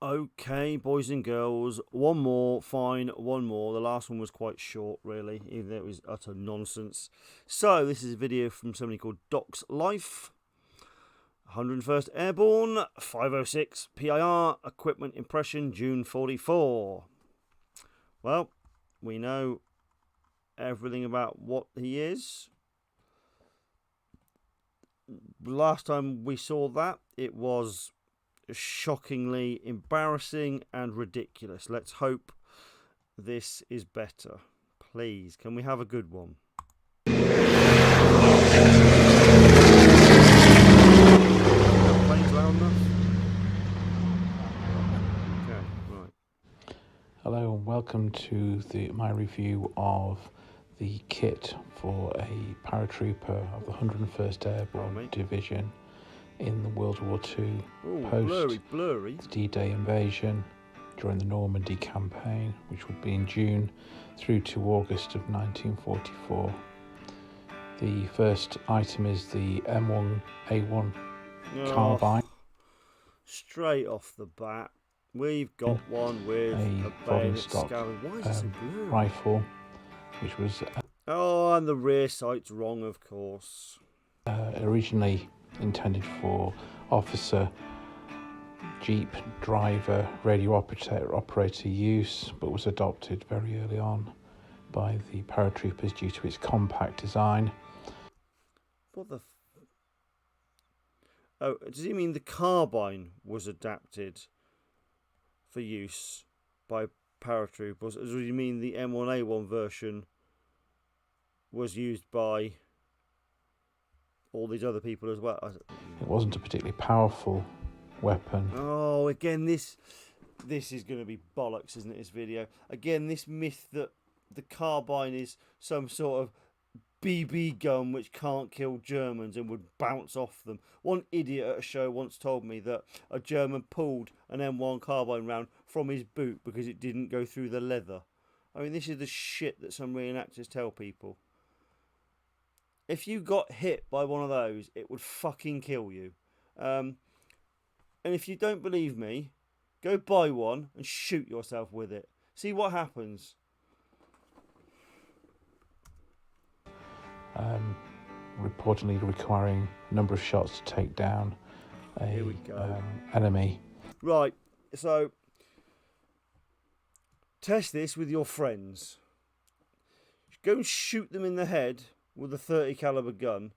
Okay, boys and girls, one more, fine, one more. The last one was quite short, really, even though it was utter nonsense. So, this is a video from somebody called Doc's Life. 101st Airborne, 506 PIR, equipment impression, June 44. Well, we know everything about what he is. Last time we saw that, it was shockingly embarrassing and ridiculous. Let's hope this is better. Please, can we have a good one? Plane's loud enough? Okay, right. Hello and welcome to my review of the kit for a paratrooper of the 101st Airborne Division in the World War II post blurry. D-Day invasion during the Normandy campaign, which would be in June through to August of 1944. The first item is the M1 carbine. Straight off the bat, we've got one with a bayonet stock Why is it so blurry? rifle, which was and the rear sight's wrong, of course. Originally intended for officer, jeep driver, radio operator use, but was adopted very early on by the paratroopers due to its compact design. What the? Oh, does he mean the carbine was adapted for use by paratroopers? Or does he mean the M1A1 version was used by all these other people as well? It wasn't a particularly powerful weapon. Oh, again, this is going to be bollocks, isn't it, this video? Again, this myth that the carbine is some sort of BB gun which can't kill Germans and would bounce off them. One idiot at a show once told me that a German pulled an M1 carbine round from his boot because it didn't go through the leather. I mean, this is the shit that some reenactors tell people. If you got hit by one of those, it would fucking kill you. And if you don't believe me, go buy one and shoot yourself with it. See what happens. Reportedly requiring a number of shots to take down a enemy. Right, so test this with your friends. Go and shoot them in the head with a 30 caliber gun,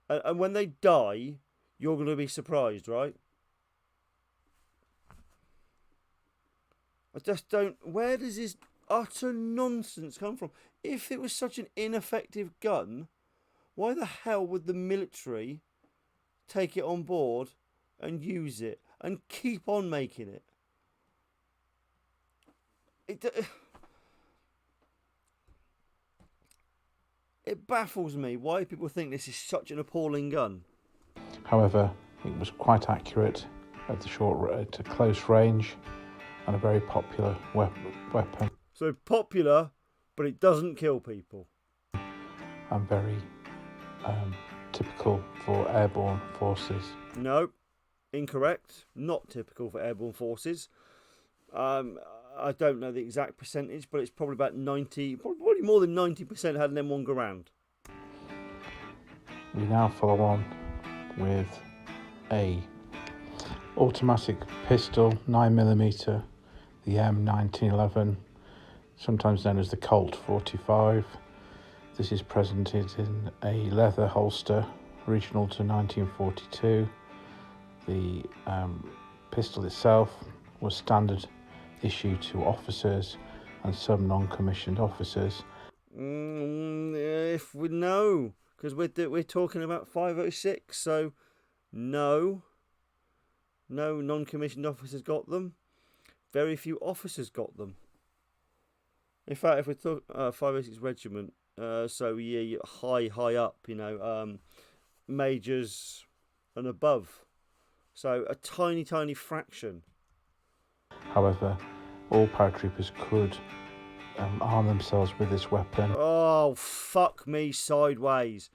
and when they die, you're going to be surprised, right? I just don't. Where does this utter nonsense come from? If it was such an ineffective gun, why the hell would the military take it on board and use it and keep on making it? It baffles me why people think this is such an appalling gun. However, it was quite accurate at the close range and a very popular weapon. So popular, but it doesn't kill people. And very typical for airborne forces. No, incorrect. Not typical for airborne forces. I don't know the exact percentage, but it's probably about 90, probably more than 90% had an M1 Garand. We now follow on with a automatic pistol, 9mm, the M1911, sometimes known as the Colt 45. This is presented in a leather holster, original to 1942. The pistol itself was standard issue to officers and some non-commissioned officers. If we know, because we're talking about 506, so no non-commissioned officers got them. Very few officers got them. In fact, if we talk 506 regiment, so yeah, high up, majors and above. So a tiny fraction. However, all paratroopers could arm themselves with this weapon. Oh, fuck me sideways.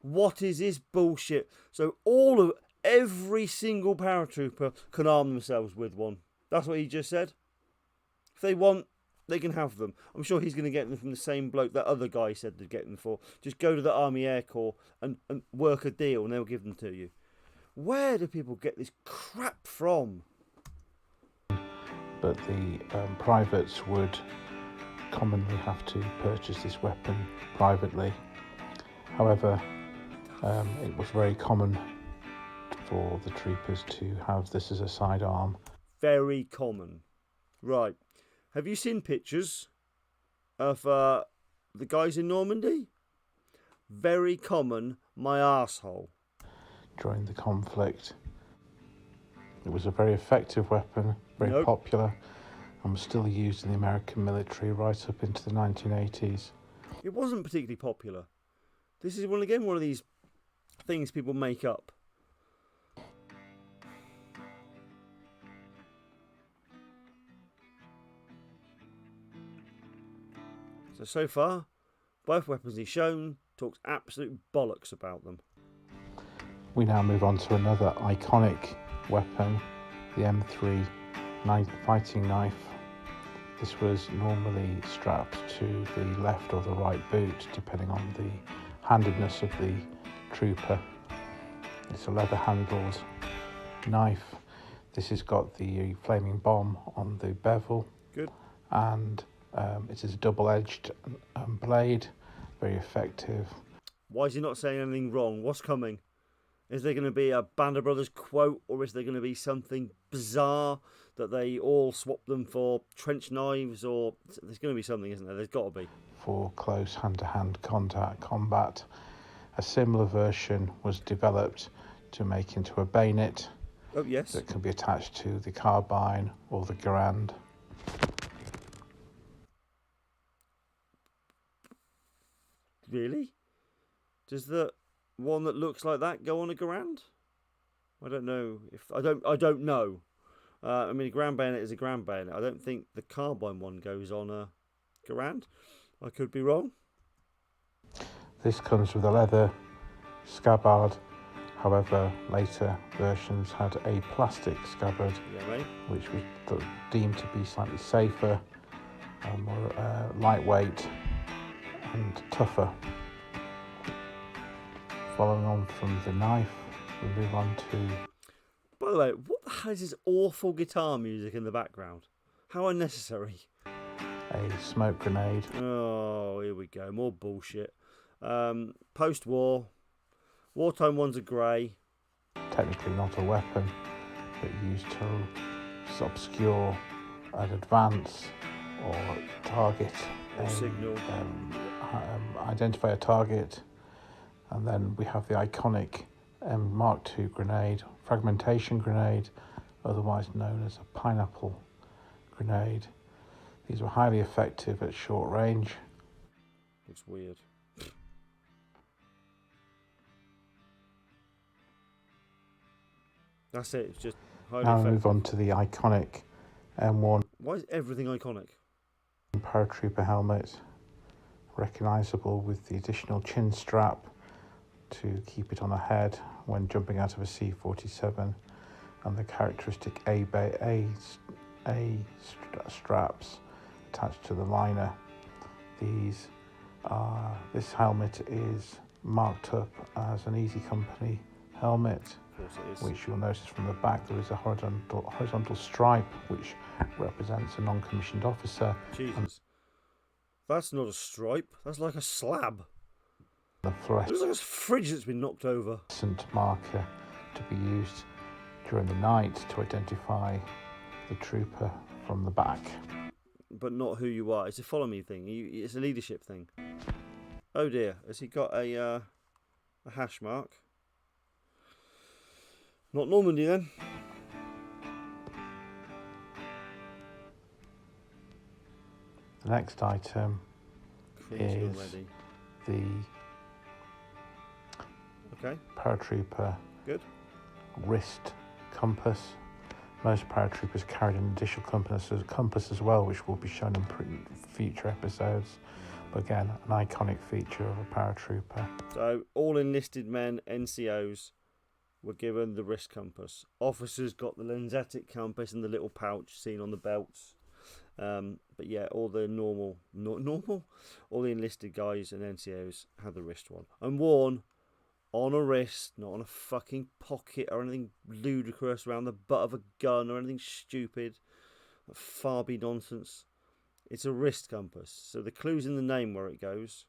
What is this bullshit? So every single paratrooper can arm themselves with one. That's what he just said. If they want, they can have them. I'm sure he's going to get them from the same bloke that other guy said to get them for. Just go to the Army Air Corps and work a deal and they'll give them to you. Where do people get this crap from? But the privates would commonly have to purchase this weapon privately. However, it was very common for the troopers to have this as a sidearm. Very common. Right. Have you seen pictures of the guys in Normandy? Very common, my arsehole. During the conflict, it was a very effective weapon, very popular, and was still used in the American military right up into the 1980s. It wasn't particularly popular. This is one of these things people make up. So far, both weapons he's shown talks absolute bollocks about them. We now move on to another iconic weapon, the M3 fighting knife. This was normally strapped to the left or the right boot, depending on the handedness of the trooper. It's a leather-handled knife. This has got the flaming bomb on the bevel. Good. And it is a double-edged blade, very effective. Why is he not saying anything wrong? What's coming? Is there going to be a Band of Brothers quote, or is there going to be something bizarre that they all swap them for trench knives, or there's going to be something, isn't there? There's got to be. For close hand-to-hand combat, a similar version was developed to make into a bayonet. Oh, yes. That can be attached to the carbine or the Garand. Really? Does the one that looks like that go on a Garand? I don't know. I don't know. I mean, a Garand bayonet is a Garand bayonet. I don't think the carbine one goes on a Garand. I could be wrong. This comes with a leather scabbard. However, later versions had a plastic scabbard, which was deemed to be slightly safer, more lightweight and tougher. Following on from the knife, we move on to... By the way, what the hell is this awful guitar music in the background? How unnecessary. A smoke grenade. Oh, here we go. More bullshit. Post-war. Wartime ones are grey. Technically not a weapon, but used to obscure an advance or target. Or signal. Identify a target. And then we have the iconic Mark II grenade, fragmentation grenade, otherwise known as a pineapple grenade. These were highly effective at short range. Looks weird. That's it. It's just highly effective. Now we move on to the iconic M1. Why is everything iconic? Paratrooper helmet, recognisable with the additional chin strap to keep it on a head when jumping out of a C-47, and the characteristic A straps attached to the liner. This helmet is marked up as an Easy Company helmet, which you'll notice from the back there is a horizontal stripe which represents a non-commissioned officer. Jesus, that's not a stripe, that's like a slab. The it looks like a fridge that's been knocked over. Fluorescent marker to be used during the night to identify the trooper from the back. But not who you are. It's a follow me thing. It's a leadership thing. Oh dear, has he got a hash mark? Not Normandy then. The next item is the paratrooper wrist compass. Most paratroopers carried an additional compass as well, which will be shown in future episodes. But again, an iconic feature of a paratrooper. So all enlisted men, NCOs, were given the wrist compass. Officers got the lensatic compass and the little pouch seen on the belts. But yeah, all the all the enlisted guys and NCOs had the wrist one, and worn on a wrist, not on a fucking pocket or anything ludicrous around the butt of a gun or anything stupid. Far be nonsense. It's a wrist compass, so the clue's in the name where it goes.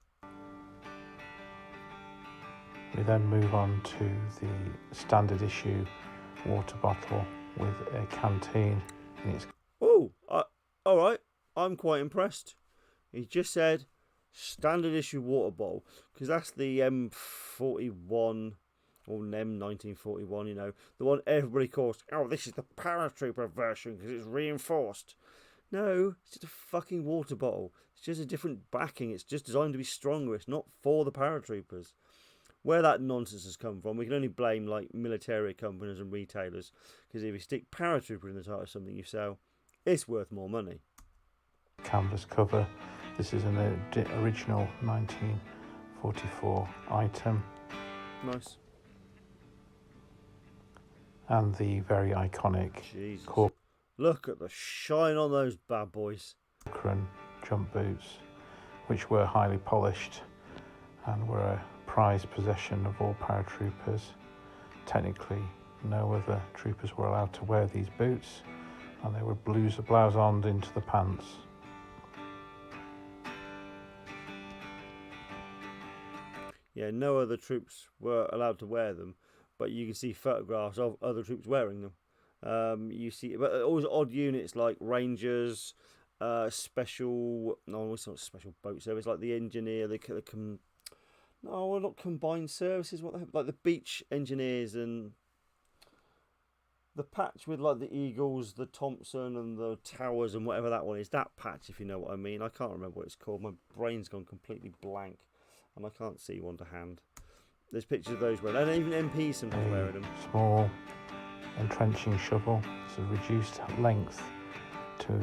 We then move on to the standard issue water bottle with a canteen in its... Oh, alright, I'm quite impressed. He just said standard issue water bottle, because that's the M41 or M1941, you know, the one everybody calls, oh, this is the paratrooper version because it's reinforced. No, it's just a fucking water bottle. It's just a different backing. It's just designed to be stronger. It's not for the paratroopers. Where that nonsense has come from, we can only blame like military companies and retailers, because if you stick paratrooper in the title of something you sell, it's worth more money. Canvas cover. This is an original 1944 item. Nice. And the very iconic Look at the shine on those bad boys. Corcoran jump boots, which were highly polished and were a prized possession of all paratroopers. Technically, no other troopers were allowed to wear these boots, and they were blouse-oned into the pants. Yeah, no other troops were allowed to wear them, but you can see photographs of other troops wearing them. You see, but always odd units like Rangers, special. No, it's not special boat service, like the engineer. Not combined services. Like the beach engineers and the patch with like the Eagles, the Thompson, and the Towers, and whatever that one is. That patch, if you know what I mean. I can't remember what it's called. My brain's gone completely blank, and I can't see one to hand. There's pictures of those wearing, and even MPs sometimes wearing them. Small entrenching shovel. It's a reduced length to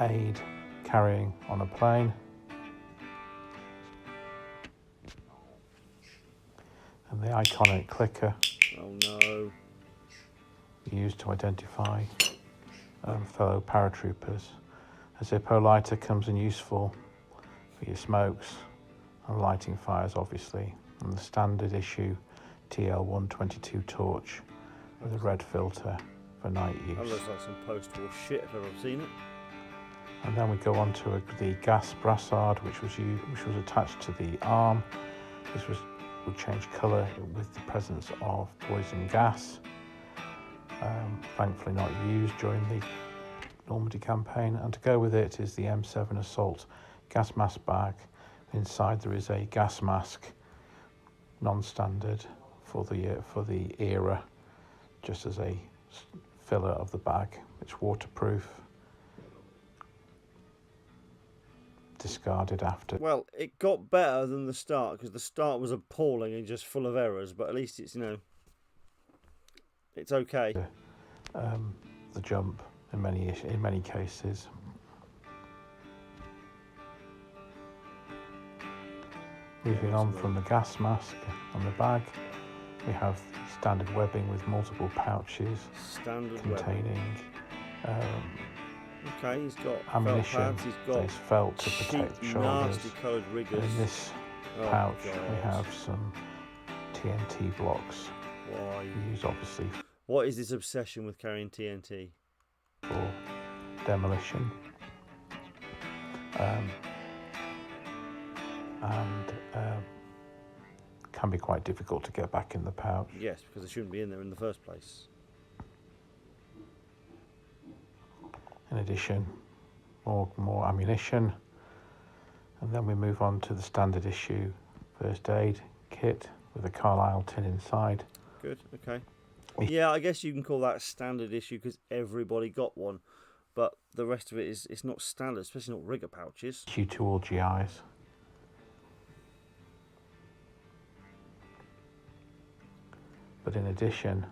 aid carrying on a plane. And the iconic clicker. Oh no. Used to identify fellow paratroopers. A Zippo lighter comes in useful for your smokes and lighting fires, obviously. And the standard issue TL122 torch with a red filter for night use. That looks like some post-war shit if I've ever seen it. And then we go on to the gas brassard, which was attached to the arm. This would change colour with the presence of poison gas. Thankfully not used during the Normandy campaign. And to go with it is the M7 Assault gas mask bag. Inside there is a gas mask, non-standard for the era, just as a filler of the bag. It's waterproof. Discarded after. Well, it got better than the start, because the start was appalling and just full of errors, but at least it's, it's okay. The jump in many cases. Moving on from the gas mask on the bag, we have standard webbing with multiple pouches containing okay, he's got ammunition. Felt pads, he's got there's felt to protect the shoulders. Nasty coloured riggers. In this pouch we have some TNT blocks. Why? We use obviously What is this obsession with carrying TNT? For demolition. Can be quite difficult to get back in the pouch. Yes, because they shouldn't be in there in the first place. In addition, more ammunition, and then we move on to the standard issue first aid kit with a Carlisle tin inside. Good, okay. Yeah, I guess you can call that standard issue because everybody got one, but the rest of it it's not standard, especially not rigger pouches. Issue to all GIs. But in addition,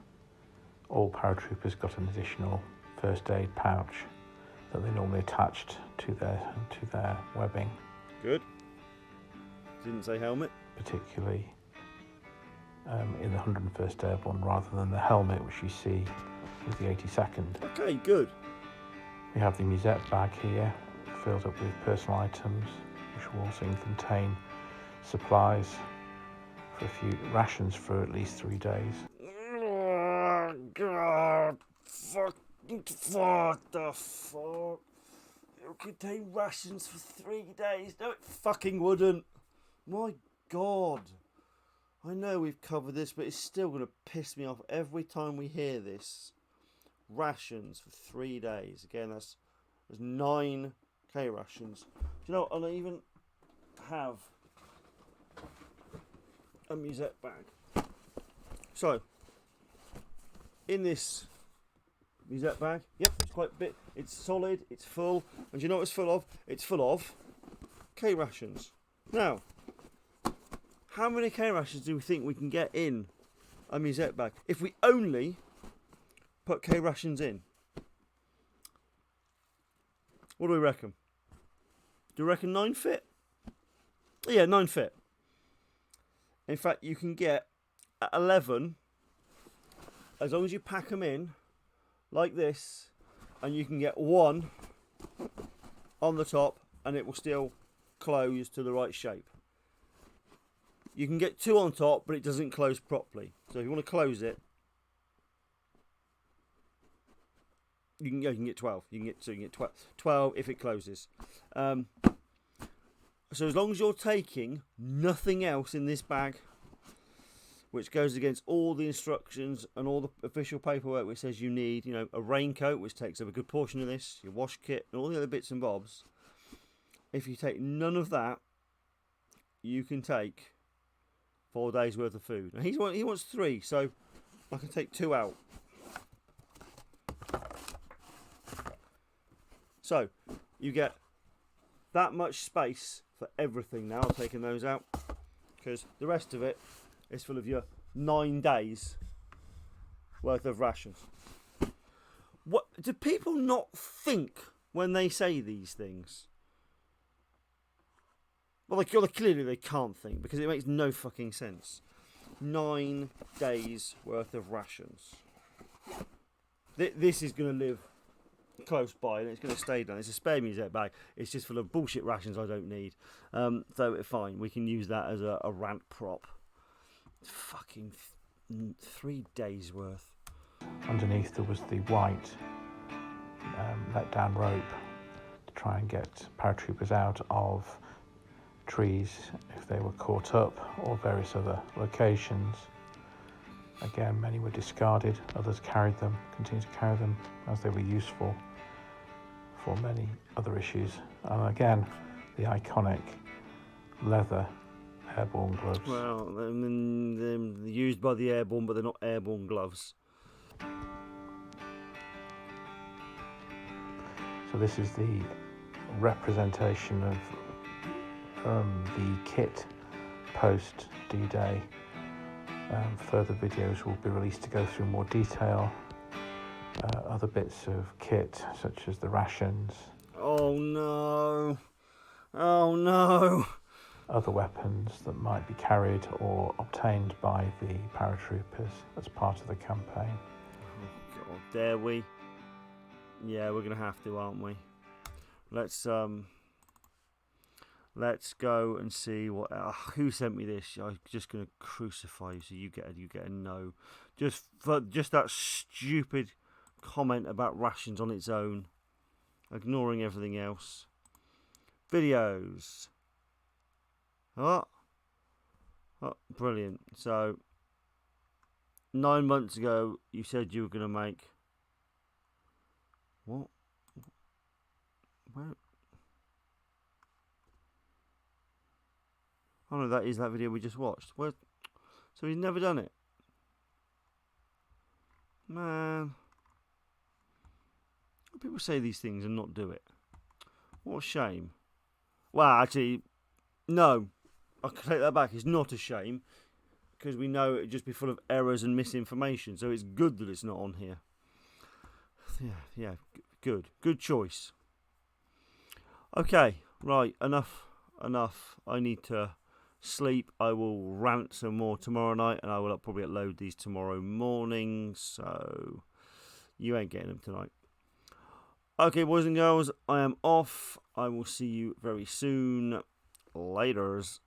all paratroopers got an additional first aid pouch that they normally attached to their webbing. Good. Didn't say helmet. Particularly in the 101st Airborne rather than the helmet which you see with the 82nd. Okay, good. We have the Musette bag here, filled up with personal items, which will also contain supplies for a few rations for at least 3 days. Oh, God. What the fuck? It would contain rations for 3 days. No, it fucking wouldn't. My God. I know we've covered this, but it's still going to piss me off every time we hear this. Rations for 3 days. Again, there's 9 K rations. Do you know what? I even have a Musette bag. So, in this Musette bag, yep, it's quite big. It's solid, it's full. And do you know what it's full of? It's full of K rations. Now, how many K rations do we think we can get in a Musette bag if we only put K rations in? What do we reckon? Do you reckon 9 fit? Yeah, 9 fit. In fact, you can get 11 as long as you pack them in like this, and you can get 1 on the top and it will still close to the right shape. You can get 2 on top, but it doesn't close properly. So if you want to close it, you can get 12. You can get 12 if it closes. So as long as you're taking nothing else in this bag, which goes against all the instructions and all the official paperwork which says you need, you know, a raincoat, which takes up a good portion of this, your wash kit, and all the other bits and bobs. If you take none of that, you can take 4 days worth of food. And he wants 3, so I can take 2 out. So you get that much space for everything now. I'm taking those out because the rest of it is full of your 9 days worth of rations. What do people not think when they say these things? Well, clearly they can't think because it makes no fucking sense. 9 days worth of rations. This is going to live close by and it's going to stay down. It's a spare Musette bag. It's just full of bullshit rations I don't need. So fine, we can use that as a rant prop. Fucking 3 days worth. Underneath there was the white let down rope to try and get paratroopers out of trees if they were caught up, or various other locations. Again, many were discarded, others carried them, continued to carry them as they were useful for many other issues. And again, the iconic leather airborne gloves. Well, they're used by the airborne, but they're not airborne gloves. So this is the representation of the kit post D-Day. Further videos will be released to go through more detail. Other bits of kit, such as the rations. Oh no! Oh no! Other weapons that might be carried or obtained by the paratroopers as part of the campaign. Oh God, dare we? Yeah, we're gonna have to, aren't we? Let's go and see what. Who sent me this? I'm just gonna crucify you. So you get a no. Just that stupid comment about rations on its own, ignoring everything else. Videos. Oh, brilliant. So 9 months ago, you said you were gonna make what? Where? Oh no, that is that video we just watched. Where? So he's never done it. Man. People say these things and not do it. What a shame. Well, actually, no. I can take that back. It's not a shame. Because we know it would just be full of errors and misinformation. So it's good that it's not on here. Yeah, good. Good choice. Okay, right, enough. I need to sleep. I will rant some more tomorrow night, and I will probably upload these tomorrow morning, so you ain't getting them tonight. Okay, boys and girls, I am off. I will see you very soon. Laters.